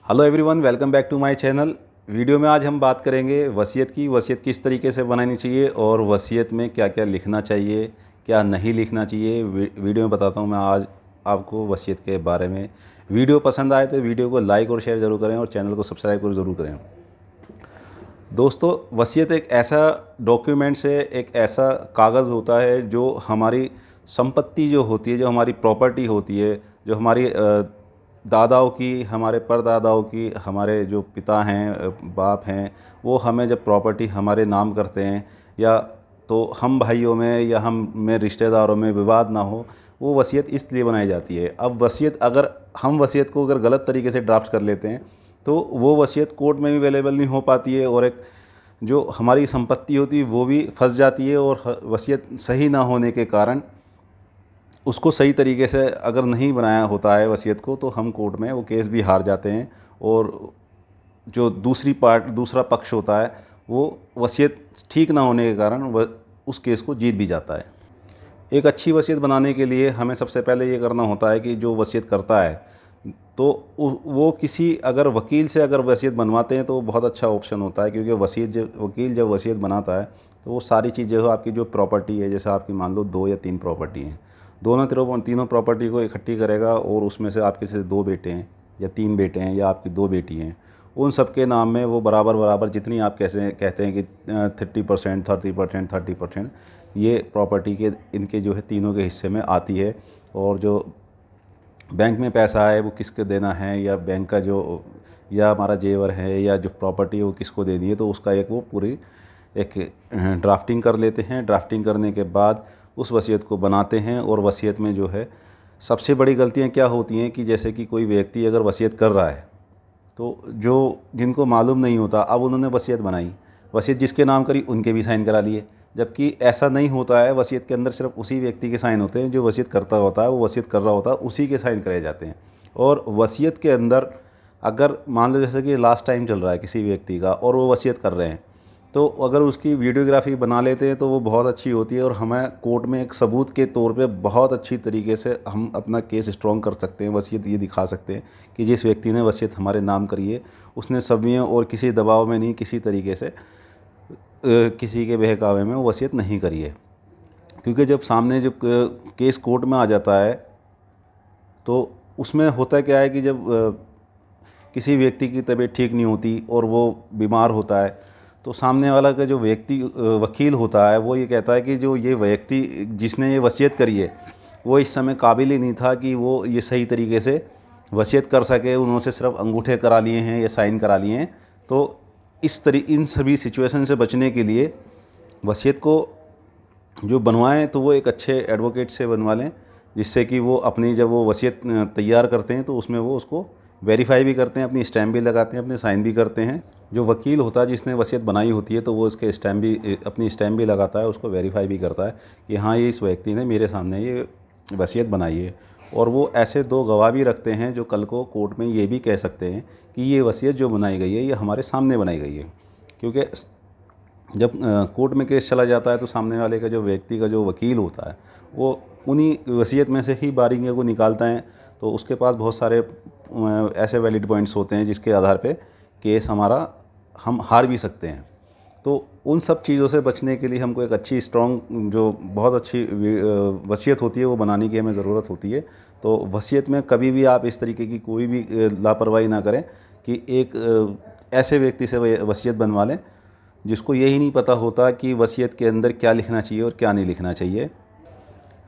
Hello everyone, welcome back to my channel. Video में आज हम बात करेंगे वसीयत की। वसीयत किस तरीके से बनानी चाहिए और वसीयत में क्या क्या लिखना चाहिए, क्या नहीं लिखना चाहिए। वीडियो में बताता हूँ मैं आज आपको वसीयत के बारे में। वीडियो पसंद आए तो वीडियो को लाइक और शेयर ज़रूर करें और चैनल को सब्सक्राइब ज़रूर करें। दोस्तों, वसीयत एक ऐसा डॉक्यूमेंट्स है, एक ऐसा कागज़ होता है जो हमारी संपत्ति जो होती है, जो हमारी प्रॉपर्टी होती है, जो हमारी दादाओं की, हमारे परदादाओं की, हमारे जो पिता हैं, बाप हैं, वो हमें जब प्रॉपर्टी हमारे नाम करते हैं या तो हम भाइयों में या हम में रिश्तेदारों में विवाद ना हो, वो वसीयत इसलिए बनाई जाती है। अब वसीयत अगर हम वसीयत को अगर गलत तरीके से ड्राफ्ट कर लेते हैं तो वो वसीयत कोर्ट में भी अवेलेबल नहीं हो पाती है और एक जो हमारी संपत्ति होती है वो भी फंस जाती है। और वसीयत सही ना होने के कारण उसको सही तरीके से अगर नहीं बनाया होता है वसीयत को, तो हम कोर्ट में वो केस भी हार जाते हैं और जो दूसरा पक्ष होता है वो वसीयत ठीक ना होने के कारण वह उस केस को जीत भी जाता है। एक अच्छी वसीयत बनाने के लिए हमें सबसे पहले ये करना होता है कि जो वसीयत करता है तो वो किसी अगर वकील से अगर वसीयत बनवाते हैं तो वो बहुत अच्छा ऑप्शन होता है, क्योंकि वकील जब वसीयत बनाता है तो वो सारी चीज़ें हो आपकी जो प्रॉपर्टी है, जैसे आपकी मान लो 2 या 3 प्रॉपर्टी हैं, तीनों प्रॉपर्टी को इकट्ठी करेगा और उसमें से आपके से 2 बेटे हैं या 3 बेटे हैं या आपकी 2 बेटी हैं, उन सब के नाम में वो बराबर बराबर जितनी आप कैसे कहते हैं कि 30%, 30%, 30% ये प्रॉपर्टी के इनके जो है तीनों के हिस्से में आती है। और जो बैंक में पैसा है वो किसके देना है, या बैंक का जो या हमारा जेवर है या जो प्रॉपर्टी है वो किसको देनी है, तो उसका एक वो पूरी एक ड्राफ्टिंग कर लेते हैं। ड्राफ्टिंग करने के बाद उस वसीयत को बनाते हैं। और वसीयत में जो है सबसे बड़ी गलतियां क्या होती हैं कि जैसे कि कोई व्यक्ति अगर वसीयत कर रहा है तो जो जिनको मालूम नहीं होता, अब उन्होंने वसीयत बनाई, वसीयत जिसके नाम करी उनके भी साइन करा लिए, जबकि ऐसा नहीं होता है। वसीयत के अंदर सिर्फ उसी व्यक्ति के साइन होते हैं जो वसीयत करता होता है, वो वसीयत कर रहा होता है, उसी के साइन करे जाते हैं। और वसीयत के अंदर अगर मान लो जैसे कि लास्ट टाइम चल रहा है किसी व्यक्ति का और वो वसीयत कर रहे हैं, तो अगर उसकी वीडियोग्राफी बना लेते हैं तो वो बहुत अच्छी होती है और हमें कोर्ट में एक सबूत के तौर पे बहुत अच्छी तरीके से हम अपना केस स्ट्रॉन्ग कर सकते हैं। वसीयत ये दिखा सकते हैं कि जिस व्यक्ति ने वसीयत हमारे नाम करी है उसने सवियों और किसी दबाव में नहीं, किसी तरीके से किसी के बहकावे में वो वसीयत नहीं करी है। क्योंकि जब सामने जब केस कोर्ट में आ जाता है तो उसमें होता क्या है कि जब किसी व्यक्ति की तबीयत ठीक नहीं होती और वो बीमार होता है तो सामने वाला का जो व्यक्ति वकील होता है वो ये कहता है कि जो ये व्यक्ति जिसने ये वसीयत करी है वो इस समय काबिल ही नहीं था कि वो ये सही तरीके से वसीयत कर सके, उन्होंने सिर्फ अंगूठे करा लिए हैं या साइन करा लिए हैं। तो इन सभी सिचुएशन से बचने के लिए वसीयत को जो बनवाएं तो वो एक अच्छे एडवोकेट से बनवा लें, जिससे कि वो अपनी जब वो वसीयत तैयार करते हैं तो उसमें वो उसको वेरीफाई भी करते हैं, अपनी स्टैम्प भी लगाते हैं, अपने साइन भी करते हैं। जो वकील होता है जिसने वसीयत बनाई होती है तो वो उसके स्टैम्प भी अपनी स्टैम्प भी लगाता है, उसको वेरीफाई भी करता है कि हाँ ये इस व्यक्ति ने मेरे सामने ये वसीयत बनाई है। और वो ऐसे 2 गवाह भी रखते हैं जो कल को कोर्ट में ये भी कह सकते हैं कि ये वसीयत जो बनाई गई है ये हमारे सामने बनाई गई है। क्योंकि जब कोर्ट में केस चला जाता है तो सामने वाले का जो व्यक्ति का जो वकील होता है वो उन्हीं वसीयत में से ही बारीकियों को निकालता है, तो उसके पास बहुत सारे ऐसे वैलिड पॉइंट्स होते हैं जिसके आधार पे केस हमारा हम हार भी सकते हैं। तो उन सब चीज़ों से बचने के लिए हमको एक अच्छी स्ट्रॉन्ग जो बहुत अच्छी वसीयत होती है वो बनाने की हमें ज़रूरत होती है। तो वसीयत में कभी भी आप इस तरीके की कोई भी लापरवाही ना करें कि एक ऐसे व्यक्ति से वसीयत बनवा लें जिसको यही नहीं पता होता कि वसीयत के अंदर क्या लिखना चाहिए और क्या नहीं लिखना चाहिए।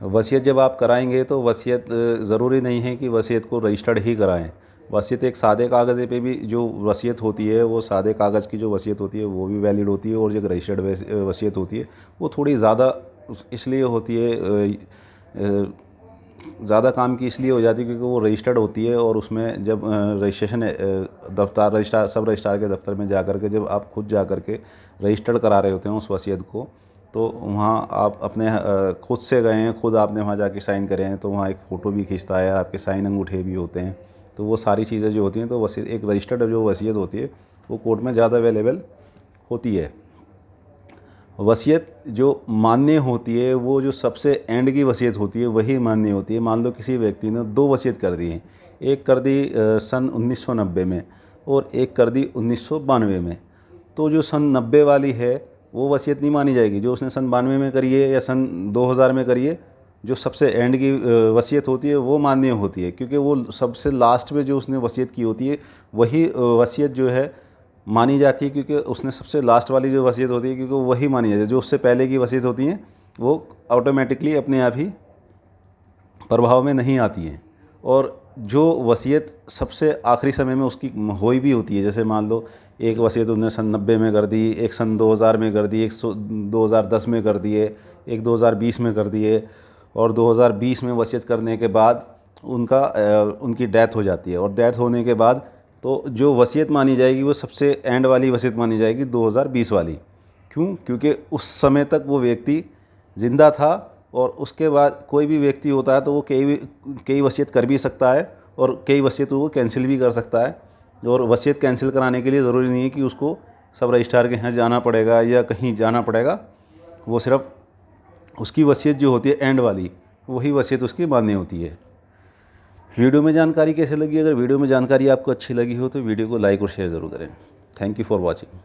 वसीयत जब आप कराएंगे तो वसीयत ज़रूरी नहीं है कि वसीयत को रजिस्टर्ड ही कराएं। वसीयत एक सादे कागज़ पे भी जो वसीयत होती है वो सादे कागज़ की जो वसीयत होती है वो भी वैलिड होती है, और जो रजिस्टर्ड वसीयत होती है वो थोड़ी ज़्यादा इसलिए होती है, ज़्यादा काम की इसलिए हो जाती है क्योंकि वो रजिस्टर्ड होती है। और उसमें जब रजिस्ट्रेशन सब रजिस्ट्रार के दफ्तर में जा कर के जब आप खुद जा कर के रजिस्टर्ड करा रहे होते हैं उस वसीयत को, तो वहाँ आप अपने खुद से गए हैं, खुद आपने वहाँ जाके साइन करे हैं, तो वहाँ एक फ़ोटो भी खींचता है, आपके साइन अंगूठे भी होते हैं। तो वो सारी चीज़ें जो होती हैं तो वसीयत एक रजिस्टर्ड जो वसीयत होती है वो कोर्ट में ज़्यादा अवेलेबल होती है। वसीयत जो मान्य होती है वो जो सबसे एंड की वसीयत होती है वही मान्य होती है। मान लो किसी व्यक्ति ने 2 वसीयत कर दी हैं, एक कर दी सन 1990 में, और एक कर दी 1992 में। तो जो सन 90 वाली है वो वसीयत नहीं मानी जाएगी। जो उसने सन 92 में करी है या सन 2000 में करी है, जो सबसे एंड की वसीयत होती है वो मान्य होती है, क्योंकि वो सबसे लास्ट में जो उसने वसीयत की होती है वही वसीयत जो है मानी जाती है, क्योंकि उसने सबसे लास्ट वाली जो वसीयत होती है क्योंकि वही मानी जाती है। जो उससे पहले की वसीयत होती हैं वो ऑटोमेटिकली अपने आप ही प्रभाव में नहीं आती हैं। और जो वसीयत सबसे आखिरी समय में उसकी हुई भी होती है, जैसे मान लो एक वसीयत उन्होंने सन 90 में कर दी, एक सन 2000 में कर दी, एक 2010 में कर दिए, एक 2020 में कर दिए, और 2020 में वसीयत करने के बाद उनकी डेथ हो जाती है। और डेथ होने के बाद तो जो वसीयत मानी जाएगी वो सबसे एंड वाली वसीयत मानी जाएगी, 2020 वाली। क्यों? क्योंकि उस समय तक वो व्यक्ति ज़िंदा था, और उसके बाद कोई भी व्यक्ति होता है तो वो कई वसीयत कर भी सकता है और कई वसीयत वो कैंसिल भी कर सकता है। और वसीयत कैंसिल कराने के लिए ज़रूरी नहीं है कि उसको सब रजिस्ट्रार के यहाँ जाना पड़ेगा या कहीं जाना पड़ेगा। वो सिर्फ उसकी वसीयत जो होती है एंड वाली, वही वसीयत उसकी मान्य होती है। वीडियो में जानकारी कैसे लगी? अगर वीडियो में जानकारी आपको अच्छी लगी हो तो वीडियो को लाइक और शेयर ज़रूर करें। Thank you for watching.